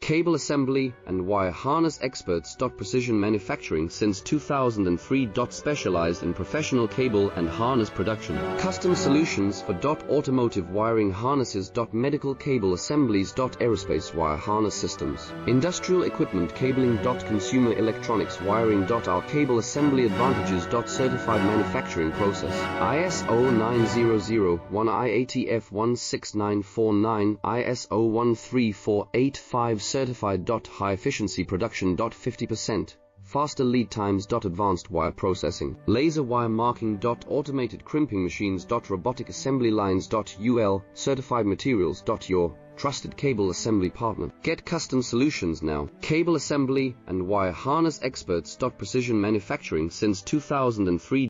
Cable assembly and wire harness experts. Precision manufacturing since 2003. Specialized in professional cable and harness production. Custom solutions for automotive wiring harnesses. Medical cable assemblies. Aerospace wire harness systems. Industrial equipment cabling. Consumer electronics wiring. Our cable assembly advantages. Certified manufacturing process. ISO 9001 IATF 16949 ISO 13485 certified. High efficiency production. 50%. Faster lead times. Advanced wire processing. Laser wire marking. Automated crimping machines. Robotic assembly lines. UL certified materials. Your trusted cable assembly partner. Get custom solutions now. Cable assembly and wire harness experts. Precision manufacturing since 2003.